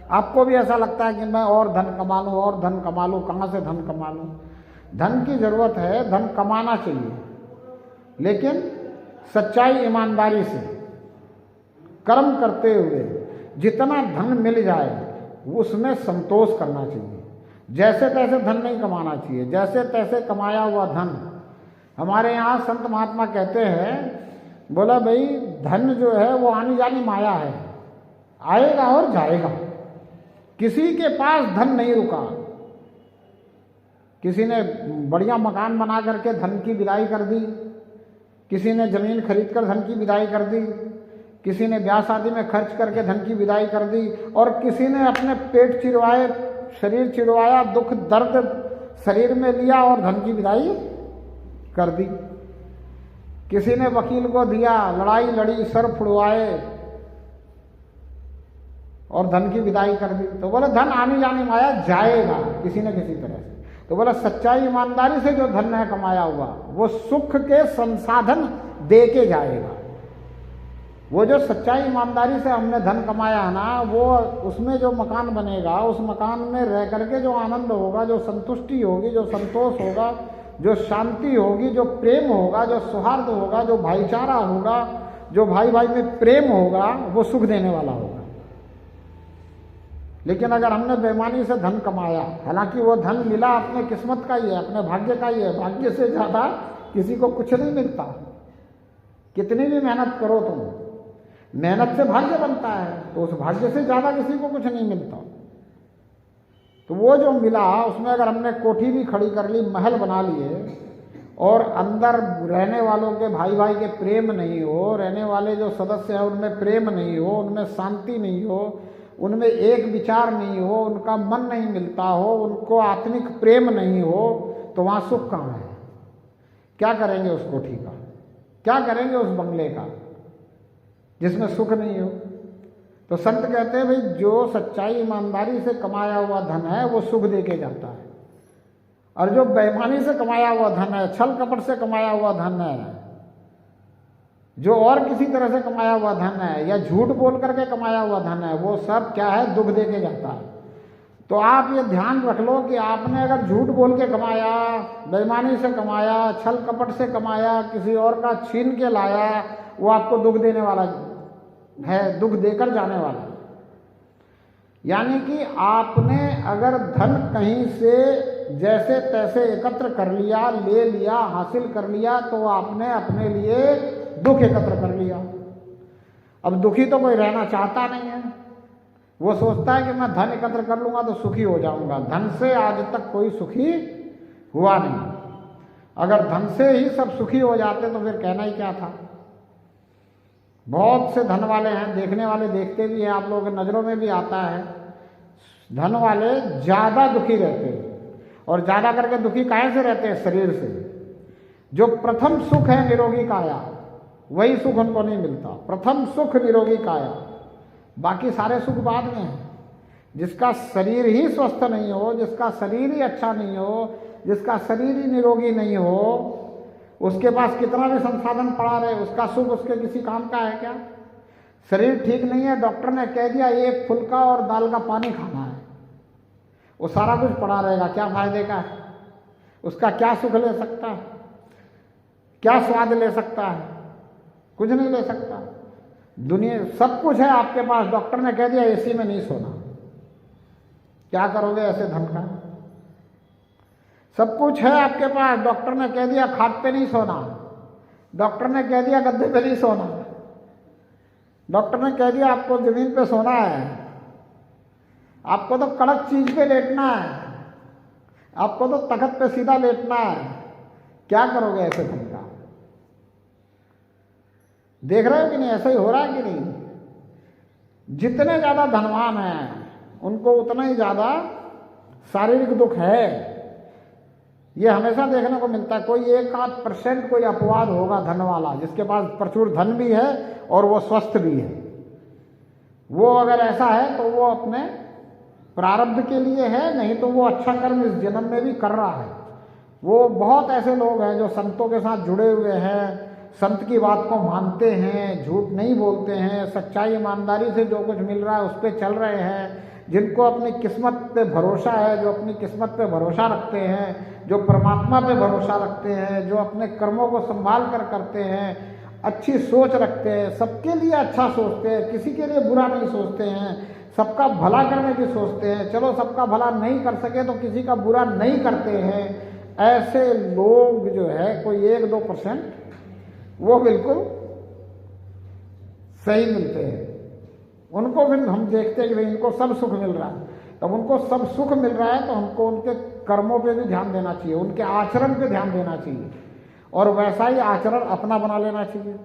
आपको भी ऐसा लगता है कि मैं और धन कमा लूँ और धन कमा लूँ, कहाँ से धन कमा लूँ। धन की ज़रूरत है, धन कमाना चाहिए, लेकिन सच्चाई ईमानदारी से कर्म करते हुए जितना धन मिल जाए उसमें संतोष करना चाहिए। जैसे तैसे धन नहीं कमाना चाहिए, जैसे तैसे कमाया हुआ धन। हमारे यहाँ संत महात्मा कहते हैं, बोला भाई धन जो है वो आनी जानी माया है, आएगा और जाएगा। किसी के पास धन नहीं रुका। किसी ने बढ़िया मकान बना करके धन की विदाई कर दी, किसी ने जमीन खरीद कर धन की विदाई कर दी, किसी ने ब्याह शादी में खर्च करके धन की विदाई कर दी, और किसी ने अपने पेट चिरवाए, शरीर चिरवाया, दुख दर्द शरीर में लिया और धन की विदाई कर दी। किसी ने वकील को दिया, लड़ाई लड़ी, सर फुड़वाए और धन की विदाई कर दी। तो बोले धन आनी जानी माया, जाएगा किसी न किसी तरह से। तो बोला सच्चाई ईमानदारी से जो धन है कमाया हुआ वो सुख के संसाधन दे के जाएगा। वो जो सच्चाई ईमानदारी से हमने धन कमाया है ना, वो उसमें जो मकान बनेगा, उस मकान में रह करके जो आनंद होगा, जो संतुष्टि होगी, जो संतोष होगा, जो शांति होगी, जो प्रेम होगा, जो सौहार्द होगा, जो भाईचारा होगा, जो भाई भाई में प्रेम होगा, वो सुख देने वाला होगा। लेकिन अगर हमने बेईमानी से धन कमाया, हालांकि वो धन मिला अपने किस्मत का ही है, अपने भाग्य का ही है, भाग्य से ज़्यादा किसी को कुछ नहीं मिलता। कितनी भी मेहनत करो तुम, मेहनत से भाग्य बनता है, तो उस भाग्य से ज़्यादा किसी को कुछ नहीं मिलता। तो वो जो मिला उसमें अगर हमने कोठी भी खड़ी कर ली, महल बना लिए, और अंदर रहने वालों के भाई भाई के प्रेम नहीं हो, रहने वाले जो सदस्य हैं उनमें प्रेम नहीं हो, उनमें शांति नहीं हो, उनमें एक विचार नहीं हो, उनका मन नहीं मिलता हो, उनको आत्मिक प्रेम नहीं हो, तो वहाँ सुख कहाँ है? क्या करेंगे उस कोठी का? क्या करेंगे उस बंगले का जिसमें सुख नहीं हो? तो संत कहते हैं भाई जो सच्चाई ईमानदारी से कमाया हुआ धन है वो सुख दे के जाता है, और जो बेईमानी से कमाया हुआ धन है, छल कपट से कमाया हुआ धन है, जो और किसी तरह से कमाया हुआ धन है, या झूठ बोल करके कमाया हुआ धन है, वो सब क्या है? दुख दे के जाता है। तो आप ये ध्यान रख लो कि आपने अगर झूठ बोल के कमाया, बेईमानी से कमाया, छल कपट से कमाया, किसी और का छीन के लाया, वो आपको दुख देने वाला है, दुख देकर जाने वाला है। यानी कि आपने अगर धन कहीं से जैसे तैसे एकत्र कर लिया, ले लिया, हासिल कर लिया, तो आपने अपने लिए दुख एकत्र कर लिया। अब दुखी तो कोई रहना चाहता नहीं है, वो सोचता है कि मैं धन एकत्र कर लूँगा तो सुखी हो जाऊँगा। धन से आज तक कोई सुखी हुआ नहीं। अगर धन से ही सब सुखी हो जाते तो फिर कहना ही क्या था। बहुत से धन वाले हैं, देखने वाले देखते भी हैं, आप लोगों की नज़रों में भी आता है, धन वाले ज़्यादा दुखी रहते हैं। और ज़्यादा करके दुखी काहे से रहते हैं? शरीर से। जो प्रथम सुख है निरोगी काया, वही सुख उनको नहीं मिलता। प्रथम सुख निरोगी काया, बाकी सारे सुख बाद में हैं। जिसका शरीर ही स्वस्थ नहीं हो, जिसका शरीर ही अच्छा नहीं हो, जिसका शरीर ही निरोगी नहीं हो, उसके पास कितना भी संसाधन पड़ा रहे, उसका सुख उसके किसी काम का है क्या? शरीर ठीक नहीं है, डॉक्टर ने कह दिया एक फुल्का और दाल का पानी खाना है, वो सारा कुछ पड़ा रहेगा, क्या फायदे का है? उसका क्या सुख ले सकता है? क्या स्वाद ले सकता है? कुछ नहीं ले सकता। दुनिया सब कुछ है आपके पास, डॉक्टर ने कह दिया एसी में नहीं सोना, क्या करोगे ऐसे धन का? सब कुछ है आपके पास, डॉक्टर ने कह दिया खाट पे नहीं सोना, डॉक्टर ने कह दिया गद्दे पे नहीं सोना, डॉक्टर ने कह दिया आपको जमीन पे सोना है, आपको तो कड़क चीज पे लेटना है, आपको तो तख्त पे सीधा लेटना है, क्या करोगे ऐसे धन का? देख रहे हो कि नहीं? ऐसा ही हो रहा है कि नहीं? जितने ज़्यादा धनवान हैं उनको उतना ही ज़्यादा शारीरिक दुख है। ये हमेशा देखने को मिलता है। कोई 1-8% कोई अपवाद होगा धन वाला, जिसके पास प्रचुर धन भी है और वो स्वस्थ भी है। वो अगर ऐसा है तो वो अपने प्रारब्ध के लिए है, नहीं तो वो अच्छा कर्म इस जन्म में भी कर रहा है। वो बहुत ऐसे लोग हैं जो संतों के साथ जुड़े हुए हैं, संत की बात को मानते हैं, झूठ नहीं बोलते हैं, सच्चाई ईमानदारी से जो कुछ मिल रहा है उस पर चल रहे हैं, जिनको अपनी किस्मत पे भरोसा है, जो अपनी किस्मत पे भरोसा रखते हैं, जो परमात्मा पे भरोसा रखते हैं, जो अपने कर्मों को संभाल कर करते हैं, अच्छी सोच रखते हैं, सबके लिए अच्छा सोचते हैं, किसी के लिए बुरा नहीं सोचते हैं, सबका भला करने की सोचते हैं, चलो सबका भला नहीं कर सके तो किसी का बुरा नहीं करते हैं, ऐसे लोग जो है कोई 1-2% वो बिल्कुल सही मिलते हैं। उनको फिर हम देखते हैं कि भाई इनको सब सुख मिल रहा है, तब उनको सब सुख मिल रहा है तो हमको उनके कर्मों पे भी ध्यान देना चाहिए, उनके आचरण पे ध्यान देना चाहिए और वैसा ही आचरण अपना बना लेना चाहिए।